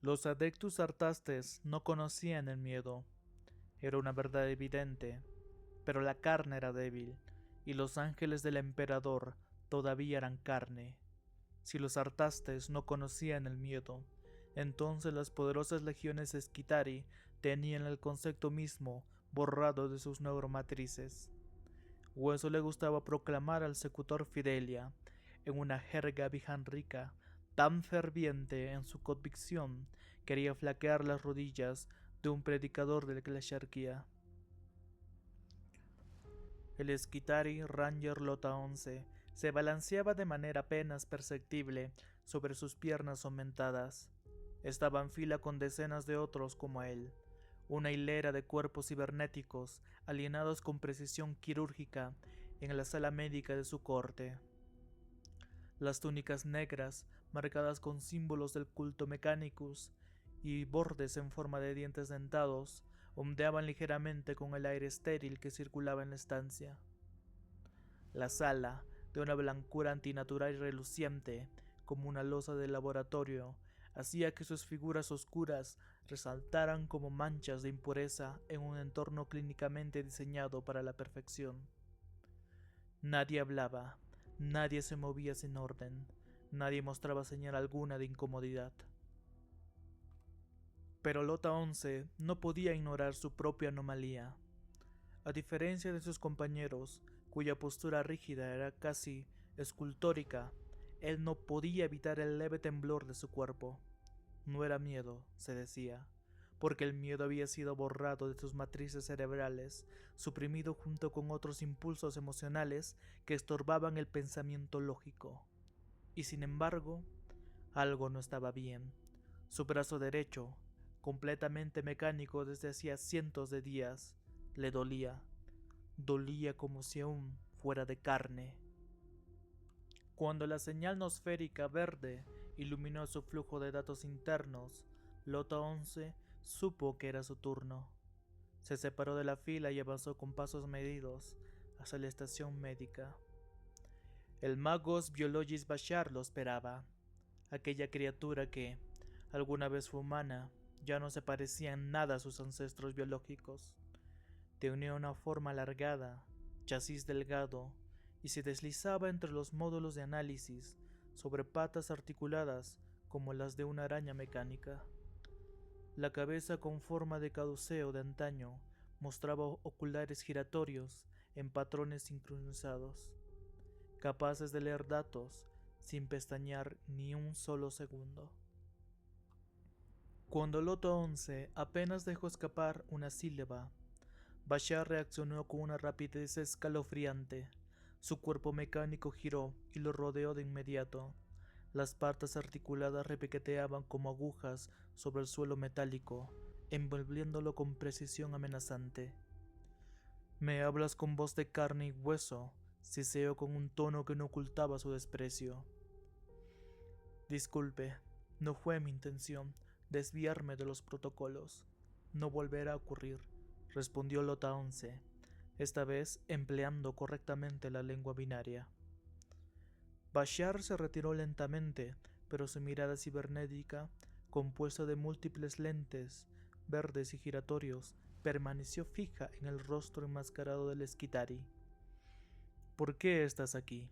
Los Adeptus Artastes no conocían el miedo. Era una verdad evidente, pero la carne era débil, y los ángeles del emperador todavía eran carne. Si los Artastes no conocían el miedo, entonces las poderosas legiones Esquitari tenían el concepto mismo borrado de sus neuromatrices. Hueso le gustaba proclamar al secutor Fidelia, en una jerga vijanrica, tan ferviente en su convicción, quería flaquear las rodillas de un predicador de la Exarquía. El Esquitari Ranger Lota 11 se balanceaba de manera apenas perceptible sobre sus piernas aumentadas. Estaba en fila con decenas de otros como él, una hilera de cuerpos cibernéticos alienados con precisión quirúrgica en la sala médica de su corte. Las túnicas negras, marcadas con símbolos del culto mechanicus y bordes en forma de dientes dentados, ondeaban ligeramente con el aire estéril que circulaba en la estancia. La sala, de una blancura antinatural y reluciente, como una losa de laboratorio, hacía que sus figuras oscuras resaltaran como manchas de impureza en un entorno clínicamente diseñado para la perfección. Nadie hablaba, nadie se movía sin orden, nadie mostraba señal alguna de incomodidad. Pero Lota 11 no podía ignorar su propia anomalía. A diferencia de sus compañeros, cuya postura rígida era casi escultórica, él no podía evitar el leve temblor de su cuerpo. No era miedo, se decía, porque el miedo había sido borrado de sus matrices cerebrales, suprimido junto con otros impulsos emocionales que estorbaban el pensamiento lógico. Y sin embargo, algo no estaba bien. Su brazo derecho, completamente mecánico desde hacía cientos de días, le dolía. Dolía como si aún fuera de carne. Cuando la señal nosférica verde iluminó su flujo de datos internos, Lota 11 supo que era su turno. Se separó de la fila y avanzó con pasos medidos hacia la estación médica. El Magos Biologis Bashar lo esperaba. Aquella criatura que, alguna vez fue humana, ya no se parecía en nada a sus ancestros biológicos. Tenía una forma alargada, chasis delgado, y se deslizaba entre los módulos de análisis sobre patas articuladas como las de una araña mecánica. La cabeza con forma de caduceo de antaño mostraba oculares giratorios en patrones sincronizados, capaces de leer datos sin pestañear ni un solo segundo. Cuando Loto 11 apenas dejó escapar una sílaba, Bashar reaccionó con una rapidez escalofriante. Su cuerpo mecánico giró y lo rodeó de inmediato. Las patas articuladas repiqueteaban como agujas sobre el suelo metálico, envolviéndolo con precisión amenazante. «Me hablas con voz de carne y hueso», siseó con un tono que no ocultaba su desprecio. «Disculpe, no fue mi intención desviarme de los protocolos. No volverá a ocurrir», respondió Lota 11, esta vez empleando correctamente la lengua binaria. Bashar se retiró lentamente, pero su mirada cibernética, compuesta de múltiples lentes verdes y giratorios, permaneció fija en el rostro enmascarado del Esquitari. «¿Por qué estás aquí?»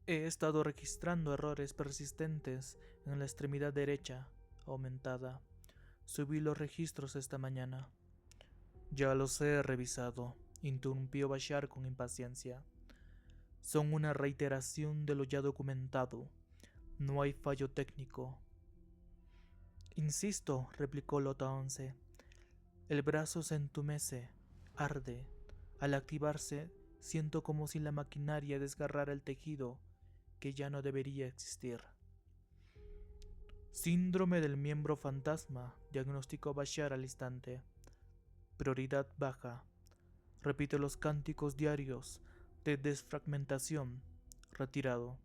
«He estado registrando errores persistentes en la extremidad derecha, aumentada. Subí los registros esta mañana». «Ya los he revisado», interrumpió Bashar con impaciencia. «Son una reiteración de lo ya documentado. No hay fallo técnico». «Insisto», replicó Lota 11. «El brazo se entumece, arde. Al activarse, siento como si la maquinaria desgarrara el tejido que ya no debería existir». «Síndrome del miembro fantasma», diagnosticó Bashar al instante. «Prioridad baja. Repite los cánticos diarios de desfragmentación. Retirado».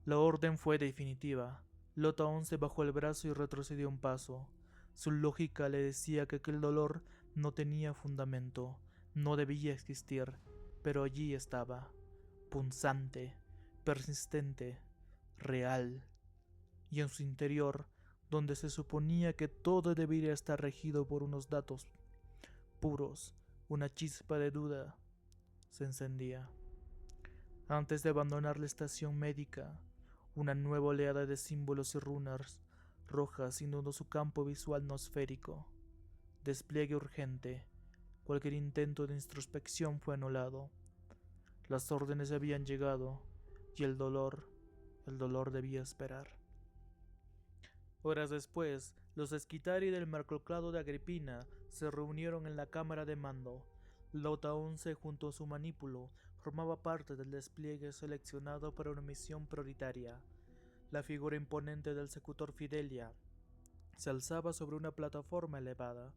La orden fue definitiva. Lota 11 bajó el brazo y retrocedió un paso. Su lógica le decía que aquel dolor no tenía fundamento, no debía existir, pero allí estaba, punzante, persistente, real, y en su interior donde se suponía que todo debería estar regido por unos datos puros, una chispa de duda se encendía. Antes de abandonar la estación médica, una nueva oleada de símbolos y runas rojas inundó su campo visual nosférico. Despliegue urgente. Cualquier intento de introspección fue anulado. Las órdenes habían llegado y el dolor debía esperar. Horas después, los Esquitari del Marcoclado de Agripina se reunieron en la cámara de mando. Lota 11 junto a su manípulo formaba parte del despliegue seleccionado para una misión prioritaria. La figura imponente del secutor Fidelia se alzaba sobre una plataforma elevada,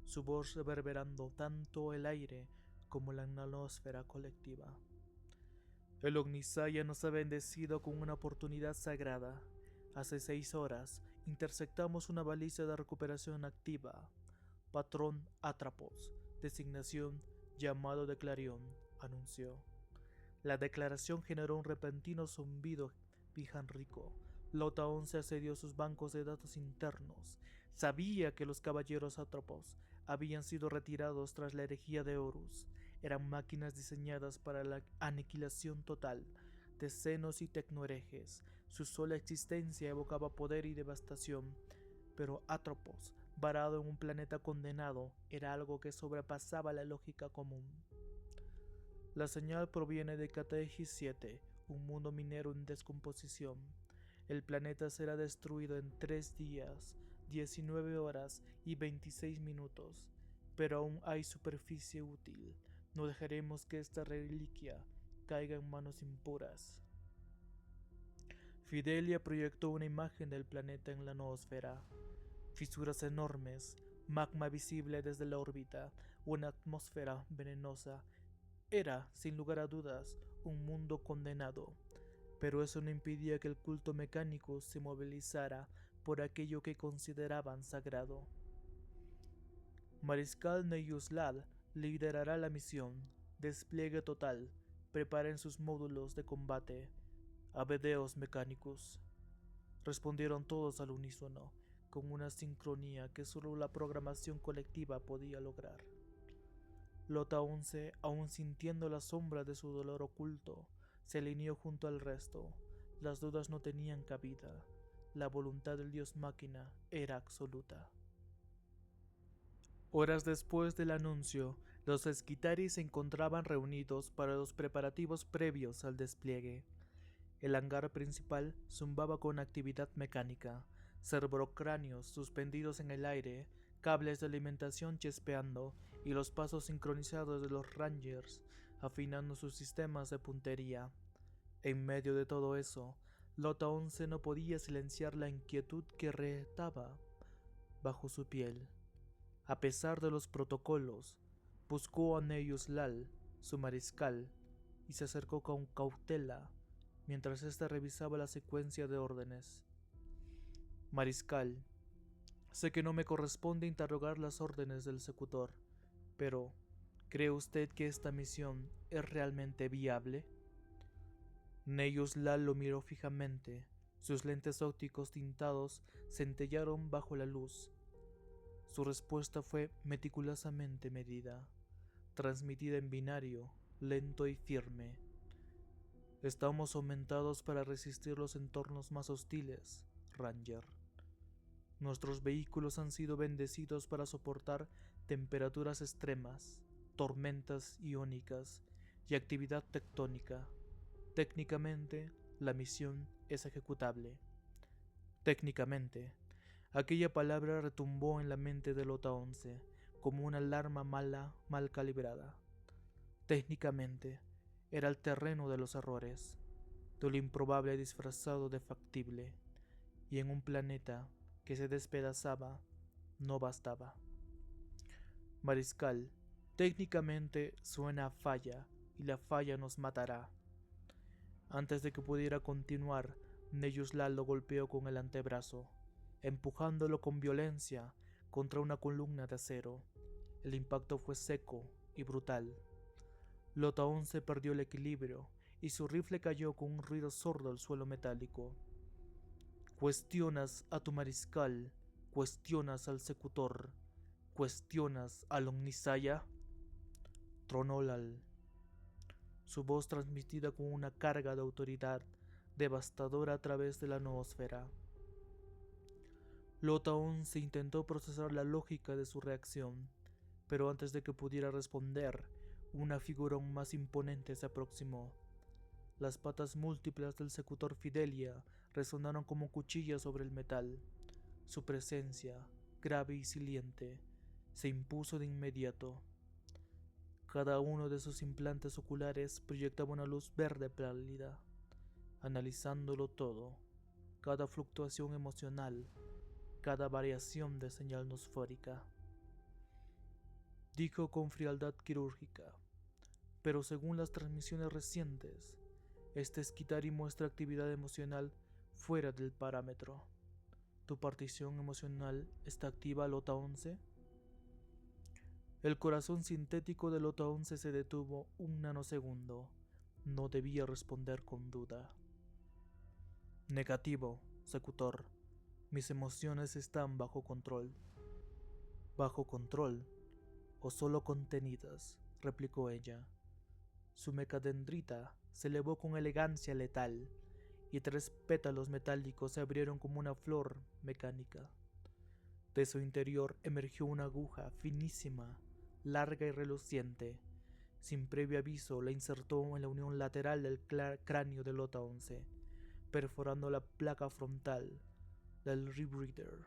su voz reverberando tanto el aire como la nanosfera colectiva. El Ognisaya nos ha bendecido con una oportunidad sagrada. Hace 6 horas interceptamos una baliza de recuperación activa. Patrón Atropos, designación llamado de Clarion, anunció. La declaración generó un repentino zumbido pijanrico. Lota 11 accedió a sus bancos de datos internos. Sabía que los caballeros Atropos habían sido retirados tras la herejía de Horus. Eran máquinas diseñadas para la aniquilación total de senos y tecnoherejes. Su sola existencia evocaba poder y devastación, pero Atropos, varado en un planeta condenado, era algo que sobrepasaba la lógica común. La señal proviene de Categis 7, un mundo minero en descomposición. El planeta será destruido en 3 días, 19 horas y 26 minutos, pero aún hay superficie útil. No dejaremos que esta reliquia caiga en manos impuras. Fidelia proyectó una imagen del planeta en la noosfera. Fisuras enormes, magma visible desde la órbita, una atmósfera venenosa. Era, sin lugar a dudas, un mundo condenado, pero eso no impedía que el culto mecánico se movilizara por aquello que consideraban sagrado. Mariscal Neyuslal liderará la misión. Despliegue total. Preparen sus módulos de combate. Abedeos mecánicos. Respondieron todos al unísono, con una sincronía que solo la programación colectiva podía lograr. Lota 11, aún sintiendo la sombra de su dolor oculto, se alineó junto al resto. Las dudas no tenían cabida. La voluntad del dios máquina era absoluta. Horas después del anuncio, los Esquitari se encontraban reunidos para los preparativos previos al despliegue. El hangar principal zumbaba con actividad mecánica, cerebrocráneos suspendidos en el aire, cables de alimentación chispeando y los pasos sincronizados de los Rangers afinando sus sistemas de puntería. En medio de todo eso, Lota 11 no podía silenciar la inquietud que retaba bajo su piel. A pesar de los protocolos, buscó a Neyuslal, su mariscal, y se acercó con cautela mientras éste revisaba la secuencia de órdenes. Mariscal, sé que no me corresponde interrogar las órdenes del secutor, pero ¿cree usted que esta misión es realmente viable? Neyuslal lo miró fijamente. Sus lentes ópticos tintados centellaron bajo la luz. Su respuesta fue meticulosamente medida, transmitida en binario, lento y firme. Estamos aumentados para resistir los entornos más hostiles, Ranger. Nuestros vehículos han sido bendecidos para soportar temperaturas extremas, tormentas iónicas y actividad tectónica. Técnicamente, la misión es ejecutable. Técnicamente, aquella palabra retumbó en la mente de Lota 11 como una alarma mal calibrada. Técnicamente, era el terreno de los errores, de lo improbable disfrazado de factible, y en un planeta que se despedazaba, no bastaba. Mariscal, técnicamente suena a falla, y la falla nos matará. Antes de que pudiera continuar, Neyuslal lo golpeó con el antebrazo, empujándolo con violencia contra una columna de acero. El impacto fue seco y brutal. Lota 11 perdió el equilibrio y su rifle cayó con un ruido sordo al suelo metálico. Cuestionas a tu mariscal, cuestionas al secutor, cuestionas al Omnisaya. Tronó Lal, su voz transmitida con una carga de autoridad devastadora a través de la noósfera. Lotaón se intentó procesar la lógica de su reacción, pero antes de que pudiera responder, una figura aún más imponente se aproximó. Las patas múltiples del secutor Fidelia resonaron como cuchillas sobre el metal. Su presencia, grave y silente, se impuso de inmediato. Cada uno de sus implantes oculares proyectaba una luz verde pálida, analizándolo todo, cada fluctuación emocional, cada variación de señal nosfórica. Dijo con frialdad quirúrgica, pero según las transmisiones recientes, este Skitari muestra actividad emocional fuera del parámetro. ¿Tu partición emocional está activa, Lota 11? El corazón sintético de Lota 11 se detuvo un nanosegundo. No debía responder con duda. Negativo, secutor. Mis emociones están bajo control. ¿Bajo control? ¿O solo contenidas?, replicó ella. Su mecadendrita se elevó con elegancia letal, y 3 pétalos metálicos se abrieron como una flor mecánica. De su interior emergió una aguja finísima, larga y reluciente. Sin previo aviso la insertó en la unión lateral del cráneo de Lota 11, perforando la placa frontal del Rebreather.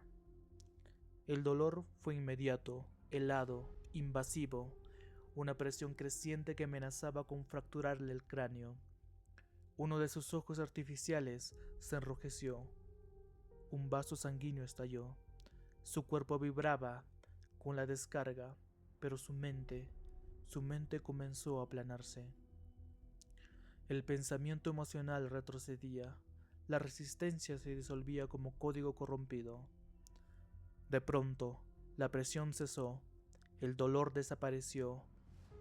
El dolor fue inmediato, helado, invasivo, una presión creciente que amenazaba con fracturarle el cráneo. Uno de sus ojos artificiales se enrojeció. Un vaso sanguíneo estalló. Su cuerpo vibraba con la descarga, pero su mente comenzó a aplanarse. El pensamiento emocional retrocedía. La resistencia se disolvía como código corrompido. De pronto, la presión cesó. El dolor desapareció.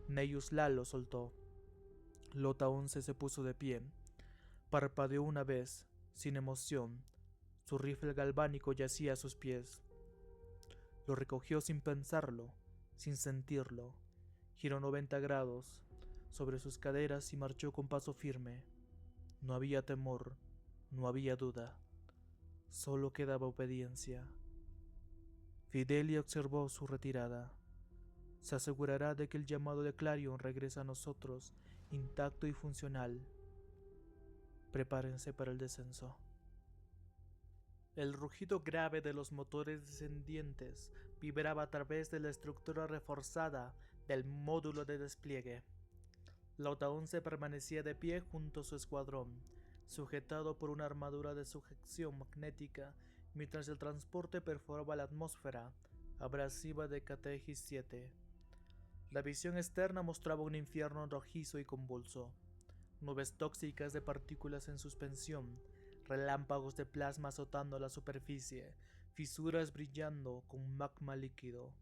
Neyus Lal lo soltó. Lota 11 se puso de pie. Parpadeó una vez, sin emoción. Su rifle galvánico yacía a sus pies. Lo recogió sin pensarlo, sin sentirlo. Giró 90 grados sobre sus caderas y marchó con paso firme. No había temor, no había duda. Solo quedaba obediencia. Fidelia observó su retirada. Se asegurará de que el llamado de Clarion regrese a nosotros intacto y funcional. Prepárense para el descenso. El rugido grave de los motores descendientes vibraba a través de la estructura reforzada del módulo de despliegue. Lota 11 permanecía de pie junto a su escuadrón, sujetado por una armadura de sujeción magnética, mientras el transporte perforaba la atmósfera abrasiva de Categis 7. La visión externa mostraba un infierno rojizo y convulso. Nubes tóxicas de partículas en suspensión, relámpagos de plasma azotando la superficie, fisuras brillando con magma líquido.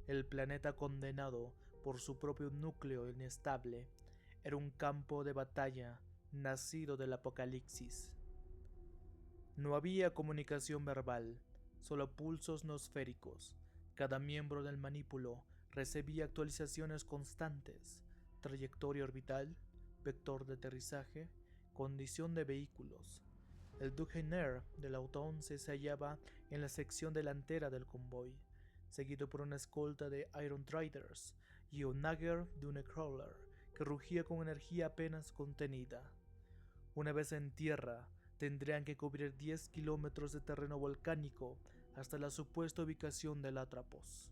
El planeta condenado por su propio núcleo inestable era un campo de batalla nacido del apocalipsis. No había comunicación verbal, solo pulsos nosféricos. Cada miembro del manípulo recibía actualizaciones constantes: trayectoria orbital, vector de aterrizaje, condición de vehículos. El Duchener del Auto 11 se hallaba en la sección delantera del convoy, seguido por una escolta de Iron Riders y un Nager Dunecrawler que rugía con energía apenas contenida. Una vez en tierra, tendrían que cubrir 10 kilómetros de terreno volcánico hasta la supuesta ubicación del Atropos.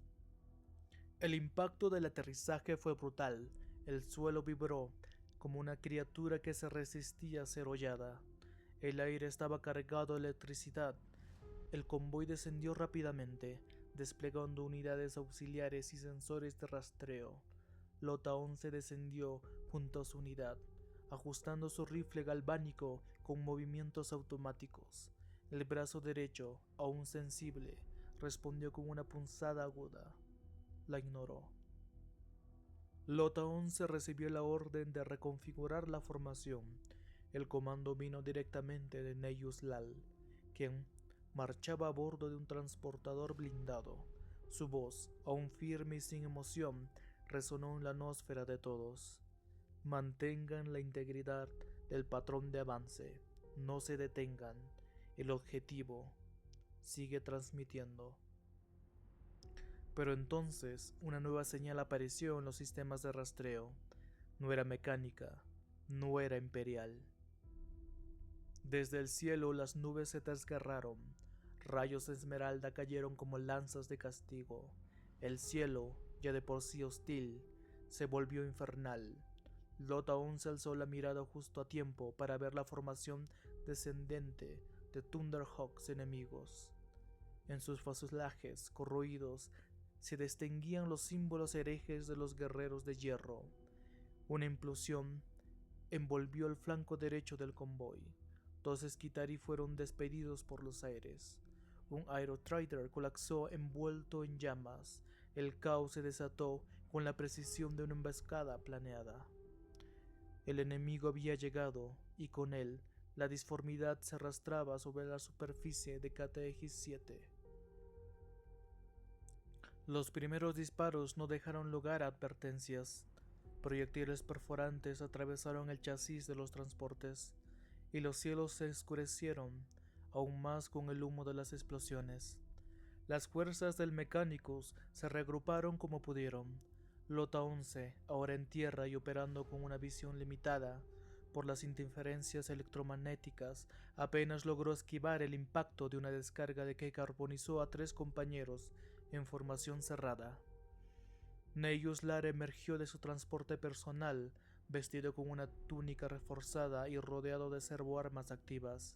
El impacto del aterrizaje fue brutal. El suelo vibró como una criatura que se resistía a ser hollada. El aire estaba cargado de electricidad. El convoy descendió rápidamente, desplegando unidades auxiliares y sensores de rastreo. Lota 11 descendió junto a su unidad, ajustando su rifle galvánico con movimientos automáticos. El brazo derecho, aún sensible, respondió con una punzada aguda. La ignoró. Lota 11 recibió la orden de reconfigurar la formación. El comando vino directamente de Neyus Lal, quien, marchaba a bordo de un transportador blindado. Su voz, aún firme y sin emoción, resonó en la atmósfera de todos. Mantengan la integridad del patrón de avance. No se detengan. El objetivo sigue transmitiendo. Pero entonces una nueva señal apareció en los sistemas de rastreo. No era mecánica, no era imperial. Desde el cielo las nubes se desgarraron. Rayos de esmeralda cayeron como lanzas de castigo. El cielo, ya de por sí hostil, se volvió infernal. Lota aún se alzó la mirada justo a tiempo para ver la formación descendente de Thunderhawks enemigos. En sus fuselajes corroídos se distinguían los símbolos herejes de los guerreros de hierro. Una implosión envolvió el flanco derecho del convoy. 2 Skitarii fueron despedidos por los aires. Un Aerotrader colapsó envuelto en llamas. El caos se desató con la precisión de una emboscada planeada. El enemigo había llegado, y con él la disformidad se arrastraba sobre la superficie de KTX-7. Los primeros disparos no dejaron lugar a advertencias. Proyectiles perforantes atravesaron el chasis de los transportes, y los cielos se oscurecieron aún más con el humo de las explosiones. Las fuerzas del Mechanicus se reagruparon como pudieron. Lota 11, ahora en tierra y operando con una visión limitada por las interferencias electromagnéticas, apenas logró esquivar el impacto de una descarga de que carbonizó a 3 compañeros en formación cerrada. Neyus Lar emergió de su transporte personal, vestido con una túnica reforzada y rodeado de servoarmas activas.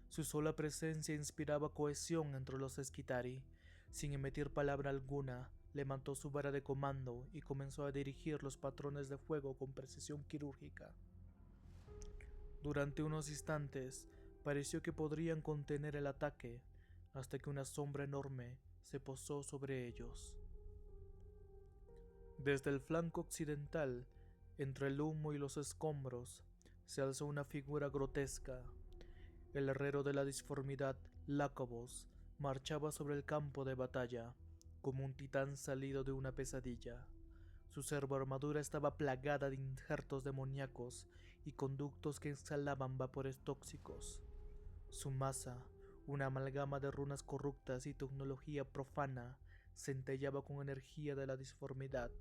Su sola presencia inspiraba cohesión entre los Skitarii. Sin emitir palabra alguna, levantó su vara de comando y comenzó a dirigir los patrones de fuego con precisión quirúrgica. Durante unos instantes, pareció que podrían contener el ataque, hasta que una sombra enorme se posó sobre ellos. Desde el flanco occidental, entre el humo y los escombros, se alzó una figura grotesca. El herrero de la disformidad, Lacobos, marchaba sobre el campo de batalla, como un titán salido de una pesadilla. Su servoarmadura estaba plagada de injertos demoníacos y conductos que exhalaban vapores tóxicos. Su masa, una amalgama de runas corruptas y tecnología profana, centelleaba con energía de la disformidad.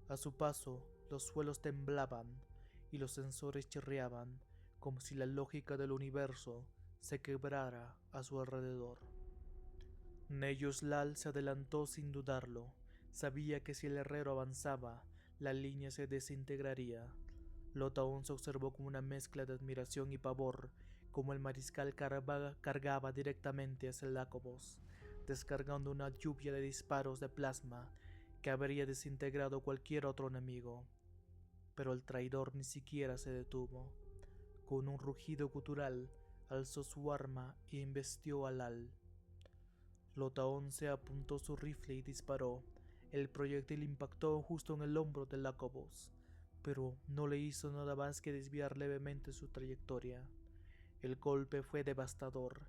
A su paso, los suelos temblaban y los sensores chirriaban, como si la lógica del universo se quebrara a su alrededor. Neyus Lal se adelantó sin dudarlo. Sabía que si el herrero avanzaba, la línea se desintegraría. Lota se observó con una mezcla de admiración y pavor, como el mariscal cargaba directamente hacia el Lacobos, descargando una lluvia de disparos de plasma que habría desintegrado cualquier otro enemigo. Pero el traidor ni siquiera se detuvo. Con un rugido gutural, alzó su arma y embestió a Lal. Lota 11 apuntó su rifle y disparó. El proyectil impactó justo en el hombro de Lacobos, pero no le hizo nada más que desviar levemente su trayectoria. El golpe fue devastador.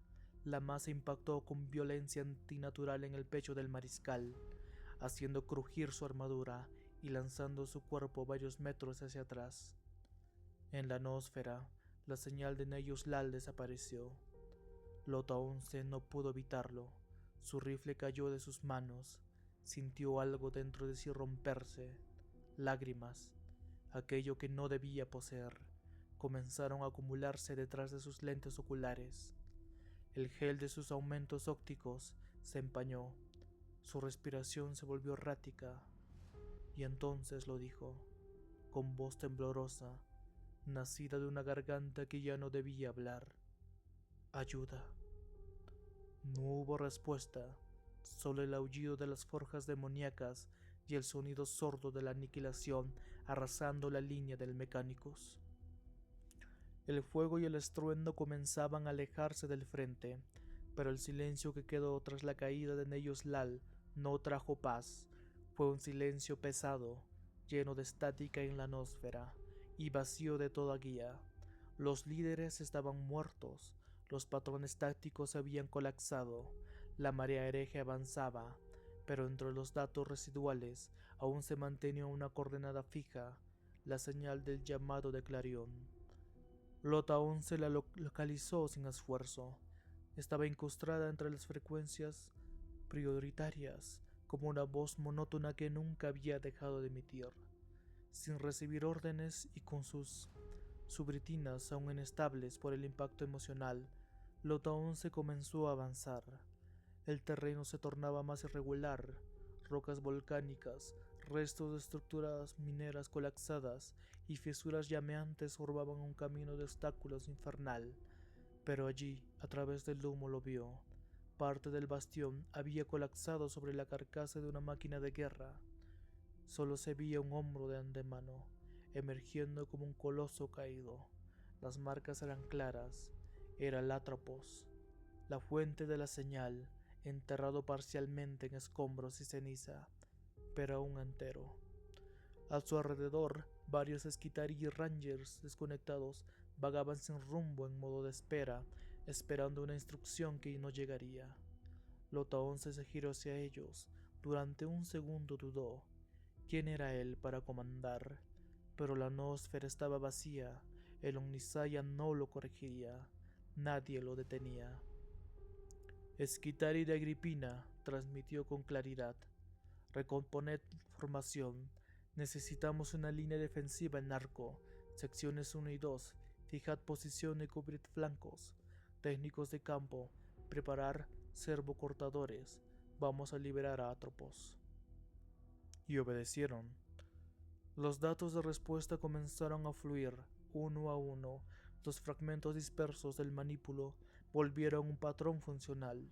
La masa impactó con violencia antinatural en el pecho del mariscal, haciendo crujir su armadura y lanzando su cuerpo varios metros hacia atrás. En la atmósfera, la señal de Neyus Lal desapareció. Lota 11 no pudo evitarlo. Su rifle cayó de sus manos. Sintió algo dentro de sí romperse. Lágrimas, aquello que no debía poseer, comenzaron a acumularse detrás de sus lentes oculares. El gel de sus aumentos ópticos se empañó. Su respiración se volvió errática. Y entonces lo dijo, con voz temblorosa, nacida de una garganta que ya no debía hablar. Ayuda. No hubo respuesta, solo el aullido de las forjas demoníacas y el sonido sordo de la aniquilación arrasando la línea del Mechanicus. El fuego y el estruendo comenzaban a alejarse del frente, pero el silencio que quedó tras la caída de Neyus Lal no trajo paz. Fue un silencio pesado, lleno de estática en la atmósfera y vacío de toda guía. Los líderes estaban muertos, Los patrones tácticos habían colapsado, la marea hereje avanzaba, pero entre los datos residuales aún se mantenía una coordenada fija, la señal del llamado de clarión. Lota 11 la localizó sin esfuerzo. Estaba incrustada entre las frecuencias prioritarias, como una voz monótona que nunca había dejado de emitir. Sin recibir órdenes y con sus subritinas aún inestables por el impacto emocional, Lota 11 comenzó a avanzar. El terreno se tornaba más irregular, rocas volcánicas, restos de estructuras mineras colapsadas y fisuras llameantes formaban un camino de obstáculos infernal. Pero allí, a través del humo, lo vio. Parte del bastión había colapsado sobre la carcasa de una máquina de guerra. Solo se veía un hombro de antemano, emergiendo como un coloso caído. Las marcas eran claras. Era el Atropos, la fuente de la señal, enterrado parcialmente en escombros y ceniza, pero aún entero. A su alrededor, varios Skitarii Rangers desconectados vagaban sin rumbo en modo de espera, esperando una instrucción que no llegaría. Lota 11 se giró hacia ellos. Durante un segundo dudó. ¿Quién era él para comandar? Pero la noósfera estaba vacía. El Omnisaya no lo corregiría. Nadie lo detenía. Skitari de Agripina transmitió con claridad. Recomponed formación. Necesitamos una línea defensiva en arco. Secciones 1 y 2. Fijad posición y cubrid flancos. Técnicos de campo. Preparar servocortadores. Vamos a liberar a Atropos. Y obedecieron. Los datos de respuesta comenzaron a fluir, uno a uno. Los fragmentos dispersos del manípulo volvieron a un patrón funcional.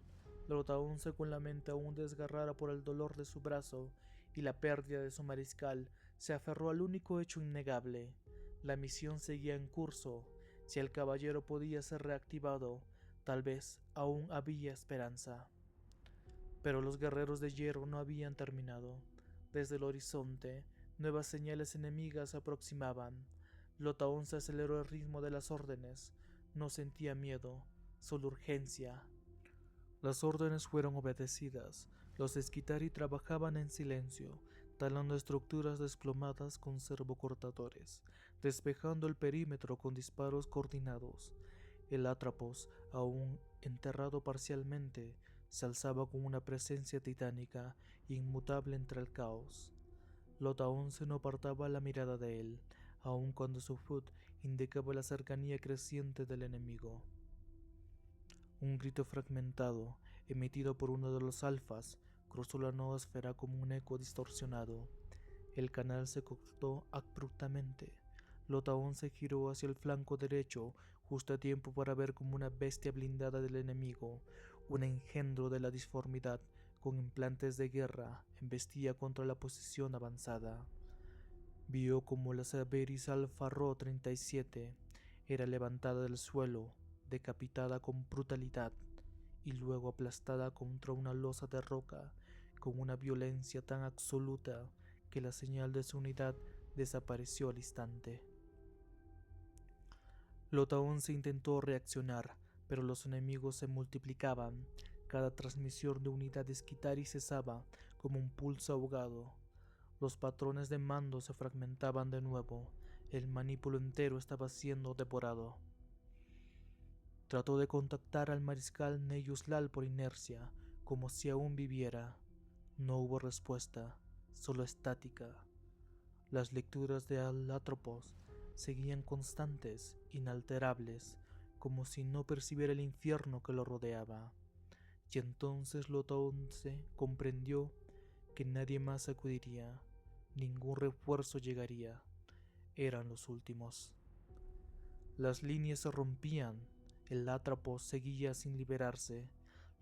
Lota 11, con la mente aún desgarrada por el dolor de su brazo y la pérdida de su mariscal, se aferró al único hecho innegable. La misión seguía en curso. Si el caballero podía ser reactivado, tal vez aún había esperanza. Pero los guerreros de hierro no habían terminado. Desde el horizonte, nuevas señales enemigas se aproximaban. Lota 11 aceleró el ritmo de las órdenes. No sentía miedo, solo urgencia. Las órdenes fueron obedecidas. Los Skitari trabajaban en silencio, talando estructuras desplomadas con servocortadores, despejando el perímetro con disparos coordinados. El Atropos, aún enterrado parcialmente, se alzaba con una presencia titánica, inmutable entre el caos. Lota 11 no apartaba la mirada de él, aun cuando su foot indicaba la cercanía creciente del enemigo. Un grito fragmentado, emitido por uno de los alfas, cruzó la noósfera como un eco distorsionado. El canal se cortó abruptamente. Lota 11 giró hacia el flanco derecho, justo a tiempo para ver como una bestia blindada del enemigo, un engendro de la disformidad, con implantes de guerra, embestía contra la posición avanzada. Vio como la Cerberus Alpha Rho 37 era levantada del suelo, decapitada con brutalidad, y luego aplastada contra una losa de roca con una violencia tan absoluta que la señal de su unidad desapareció al instante. Lota 11 intentó reaccionar, pero los enemigos se multiplicaban. Cada transmisión de unidad Skitari cesaba como un pulso ahogado. Los patrones de mando se fragmentaban de nuevo. El manípulo entero estaba siendo devorado. Trató de contactar al mariscal Neyus Lal por inercia, como si aún viviera. No hubo respuesta, solo estática. Las lecturas de Al-Atropos seguían constantes, inalterables, como si no percibiera el infierno que lo rodeaba. Y entonces Lota 11 comprendió que nadie más acudiría, ningún refuerzo llegaría. Eran los últimos. Las líneas se rompían, el Atropos seguía sin liberarse.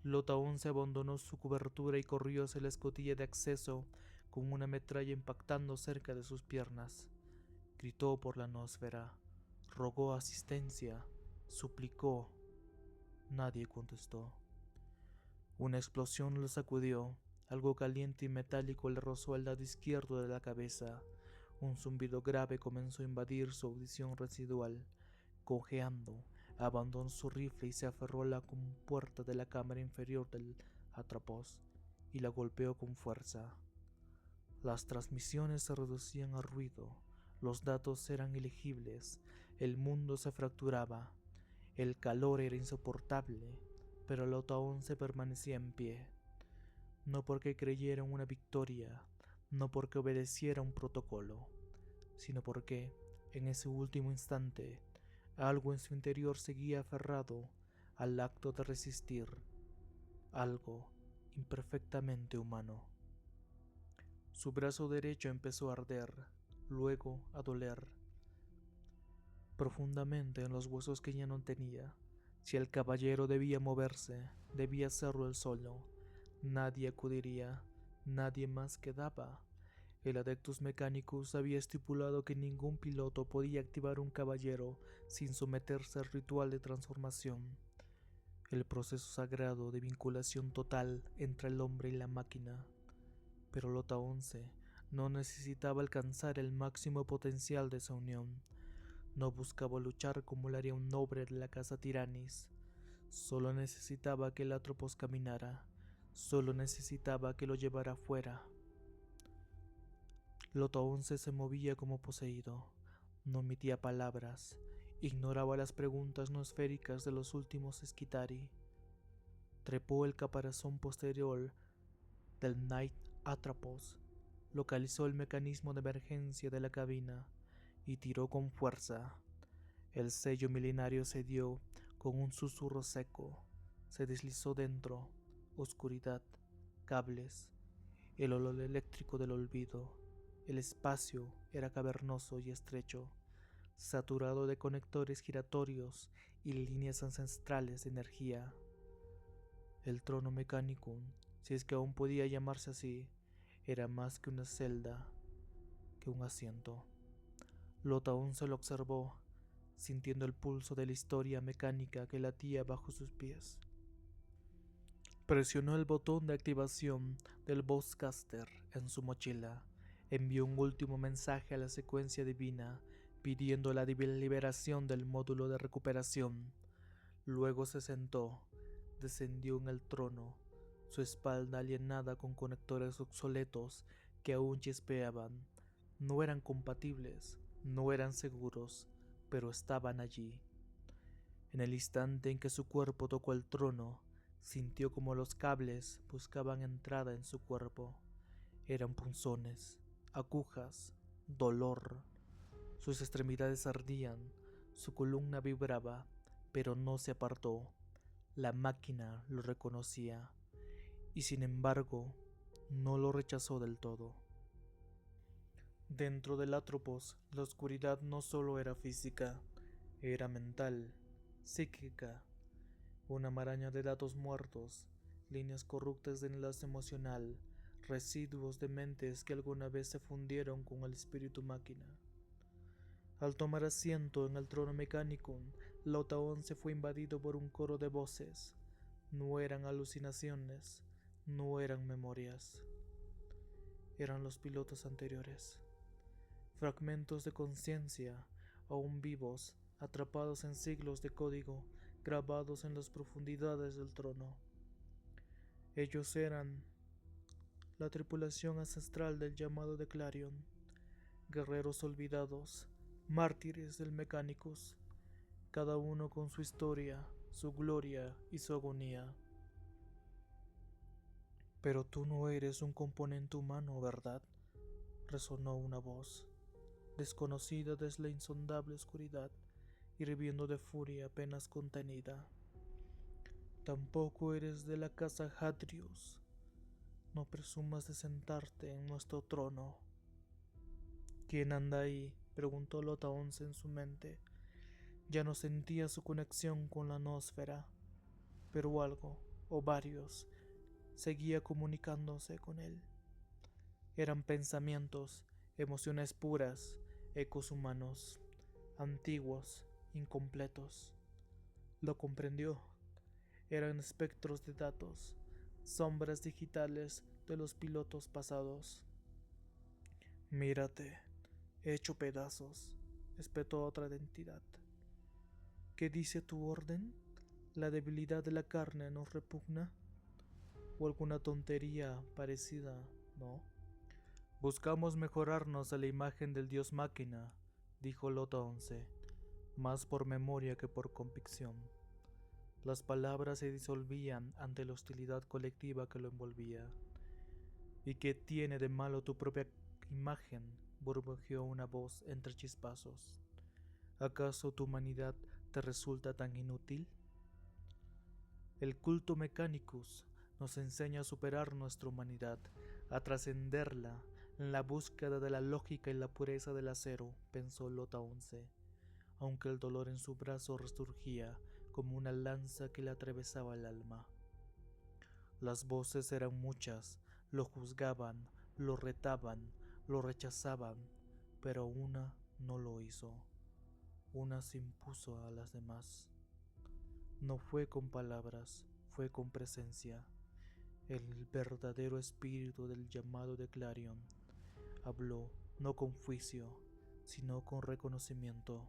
Lota 11 abandonó su cobertura y corrió hacia la escotilla de acceso con una metralla impactando cerca de sus piernas. Gritó por la noósfera, rogó asistencia, suplicó. Nadie contestó. Una explosión lo sacudió. Algo caliente y metálico le rozó al lado izquierdo de la cabeza. Un zumbido grave comenzó a invadir su audición residual. Cojeando, Abandonó su rifle y se aferró a la compuerta de la cámara inferior del Atropos y la golpeó con fuerza. Las transmisiones se reducían a ruido, los datos eran ilegibles, el mundo se fracturaba, el calor era insoportable, pero Lota 11 permanecía en pie, no porque creyera en una victoria, no porque obedeciera un protocolo, sino porque, en ese último instante, algo en su interior seguía aferrado al acto de resistir, algo imperfectamente humano. Su brazo derecho empezó a arder, luego a doler profundamente en los huesos que ya no tenía. Si el caballero debía moverse, debía hacerlo él solo. Nadie acudiría, nadie más quedaba. El Adeptus Mechanicus había estipulado que ningún piloto podía activar un caballero sin someterse al ritual de transformación, el proceso sagrado de vinculación total entre el hombre y la máquina. Pero Lota 11 no necesitaba alcanzar el máximo potencial de esa unión. No buscaba luchar como lo haría un noble de la casa Tiranis. Solo necesitaba que el Atropos caminara. Solo necesitaba que lo llevara fuera. Lota 11 se movía como poseído. No emitía palabras. Ignoraba las preguntas no esféricas de los últimos Skitarii. Trepó el caparazón posterior del Knight Atropos, localizó el mecanismo de emergencia de la cabina y tiró con fuerza. El sello milenario cedió con un susurro seco. Se deslizó dentro, oscuridad, cables, el olor eléctrico del olvido. El espacio era cavernoso y estrecho, saturado de conectores giratorios y líneas ancestrales de energía. El trono Mechanicum, si es que aún podía llamarse así, era más que una celda, que un asiento. Lota 11 lo observó, sintiendo el pulso de la historia mecánica que latía bajo sus pies. Presionó el botón de activación del Voicecaster en su mochila. Envió un último mensaje a la secuencia divina, pidiendo la liberación del módulo de recuperación. Luego se sentó, descendió en el trono, su espalda alienada con conectores obsoletos que aún chispeaban. No eran compatibles, no eran seguros, pero estaban allí. En el instante en que su cuerpo tocó el trono, sintió como los cables buscaban entrada en su cuerpo. Eran punzones, agujas, dolor. Sus extremidades ardían, su columna vibraba, pero no se apartó. La máquina lo reconocía, y sin embargo, no lo rechazó del todo. Dentro del Atropos, la oscuridad no solo era física, era mental, psíquica, una maraña de datos muertos, líneas corruptas de enlace emocional, residuos de mentes que alguna vez se fundieron con el espíritu máquina. Al tomar asiento en el trono Mechanicum, Lota 11 fue invadido por un coro de voces. No eran alucinaciones, no eran memorias. Eran los pilotos anteriores. Fragmentos de conciencia, aún vivos, atrapados en siglos de código, grabados en las profundidades del trono. Ellos eran la tripulación ancestral del llamado de Clarion, guerreros olvidados, mártires del Mechanicus, cada uno con su historia, su gloria y su agonía. Pero tú no eres un componente humano, ¿verdad?, resonó una voz, desconocida desde la insondable oscuridad, hirviendo de furia apenas contenida. Tampoco eres de la casa Hadrius. No presumas de sentarte en nuestro trono. ¿Quién anda ahí?, preguntó Lota 11 en su mente. Ya no sentía su conexión con la noósfera, pero algo, o varios, seguía comunicándose con él. Eran pensamientos, emociones puras, ecos humanos, antiguos, incompletos. Lo comprendió. Eran espectros de datos, sombras digitales de los pilotos pasados. Mírate, hecho pedazos, espetó otra entidad. ¿Qué dice tu orden? ¿La debilidad de la carne nos repugna? ¿O alguna tontería parecida? No. Buscamos mejorarnos a la imagen del dios máquina, dijo Lota 11, más por memoria que por convicción. Las palabras se disolvían ante la hostilidad colectiva que lo envolvía. ¿Y qué tiene de malo tu propia imagen?, burbujeó una voz entre chispazos. ¿Acaso tu humanidad te resulta tan inútil? El culto mechanicus nos enseña a superar nuestra humanidad, a trascenderla en la búsqueda de la lógica y la pureza del acero, pensó Lota 11, aunque el dolor en su brazo resurgía como una lanza que le atravesaba el alma. Las voces eran muchas, lo juzgaban, lo retaban, lo rechazaban, pero una no lo hizo. Una se impuso a las demás. No fue con palabras, fue con presencia. El verdadero espíritu del llamado de Clarion habló no con juicio, sino con reconocimiento.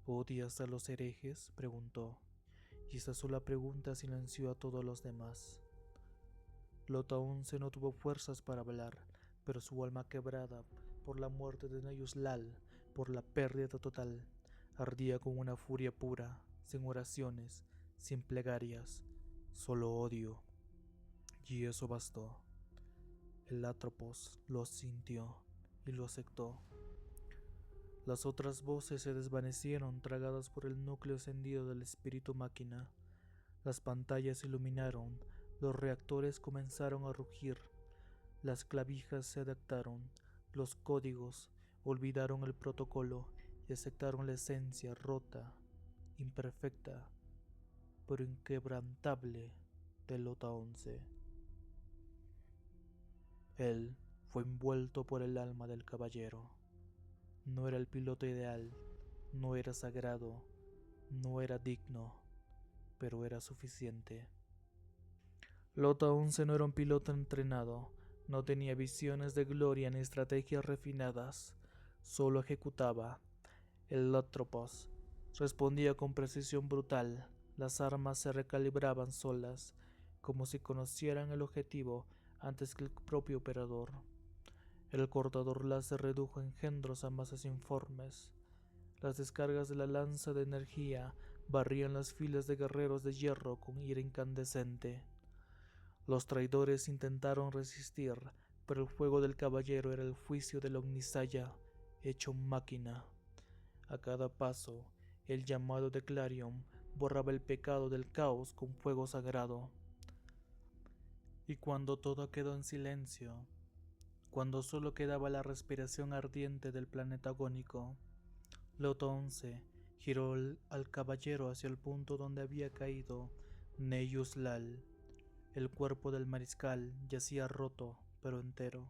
¿Odias a los herejes?, preguntó, y esa sola pregunta silenció a todos los demás. Lota 11 no tuvo fuerzas para hablar, pero su alma quebrada por la muerte de Neyuslal, por la pérdida total, ardía con una furia pura, sin oraciones, sin plegarias, solo odio. Y eso bastó. El Atropos lo sintió y lo aceptó. Las otras voces se desvanecieron tragadas por el núcleo encendido del espíritu máquina. Las pantallas se iluminaron, los reactores comenzaron a rugir, las clavijas se adaptaron, los códigos olvidaron el protocolo y aceptaron la esencia rota, imperfecta, pero inquebrantable de Lota 11. Él fue envuelto por el alma del caballero. No era el piloto ideal, no era sagrado, no era digno, pero era suficiente. Lota 11 no era un piloto entrenado, no tenía visiones de gloria ni estrategias refinadas, solo ejecutaba. El Atropos respondía con precisión brutal, las armas se recalibraban solas, como si conocieran el objetivo antes que el propio operador. El cortador láser redujo engendros a masas informes. Las descargas de la lanza de energía barrían las filas de guerreros de hierro con ira incandescente. Los traidores intentaron resistir, pero el fuego del caballero era el juicio del Omnisaya, hecho máquina. A cada paso, el llamado de Clarion borraba el pecado del caos con fuego sagrado. Y cuando todo quedó en silencio, cuando solo quedaba la respiración ardiente del planeta agónico, Lota 11 giró al caballero hacia el punto donde había caído Neyuslal. El cuerpo del mariscal yacía roto, pero entero.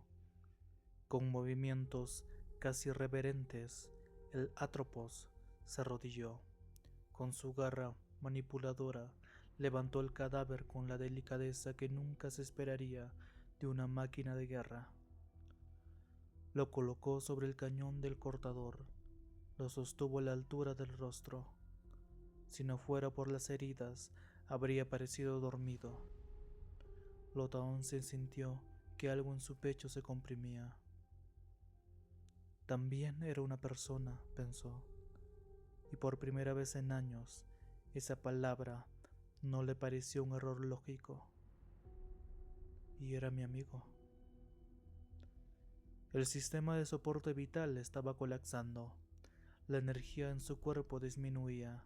Con movimientos casi reverentes, el Atropos se arrodilló. Con su garra manipuladora, levantó el cadáver con la delicadeza que nunca se esperaría de una máquina de guerra. Lo colocó sobre el cañón del cortador, lo sostuvo a la altura del rostro. Si no fuera por las heridas, habría parecido dormido. Lota 11 sintió que algo en su pecho se comprimía. También era una persona, pensó, y por primera vez en años, esa palabra no le pareció un error lógico. Y era mi amigo. El sistema de soporte vital estaba colapsando. La energía en su cuerpo disminuía.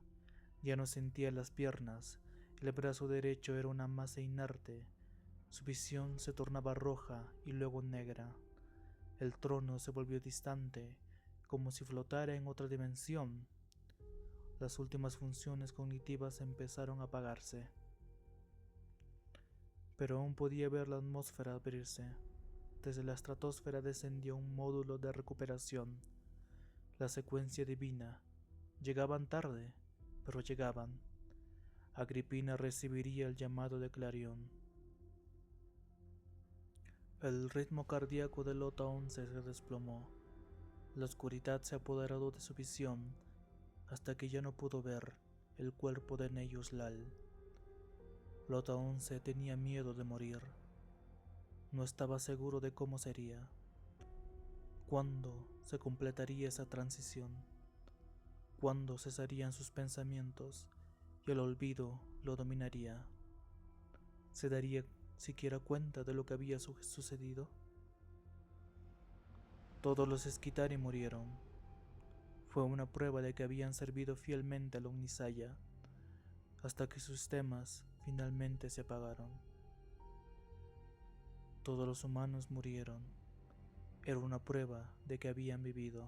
Ya no sentía las piernas. El brazo derecho era una masa inerte. Su visión se tornaba roja y luego negra. El trono se volvió distante, como si flotara en otra dimensión. Las últimas funciones cognitivas empezaron a apagarse. Pero aún podía ver la atmósfera abrirse. Desde la estratosfera descendió un módulo de recuperación. La secuencia divina. Llegaban tarde, pero llegaban. Agripina recibiría el llamado de Clarion. El ritmo cardíaco de Lota 11 se desplomó. La oscuridad se apoderó de su visión. hasta que ya no pudo ver el cuerpo de Neyus Lal. Lota 11 tenía miedo de morir. No estaba seguro de cómo sería, cuándo se completaría esa transición, cuándo cesarían sus pensamientos y el olvido lo dominaría. ¿Se daría siquiera cuenta de lo que había sucedido? Todos los Skitarii murieron. Fue una prueba de que habían servido fielmente a la Omnisaya, hasta que sus sistemas finalmente se apagaron. Todos los humanos murieron. Era una prueba de que habían vivido.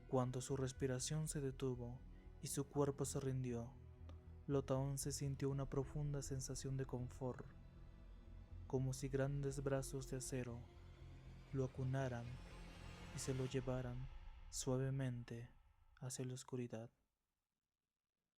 Cuando su respiración se detuvo y su cuerpo se rindió, Lota 11 sintió una profunda sensación de confort, como si grandes brazos de acero lo acunaran y se lo llevaran suavemente hacia la oscuridad.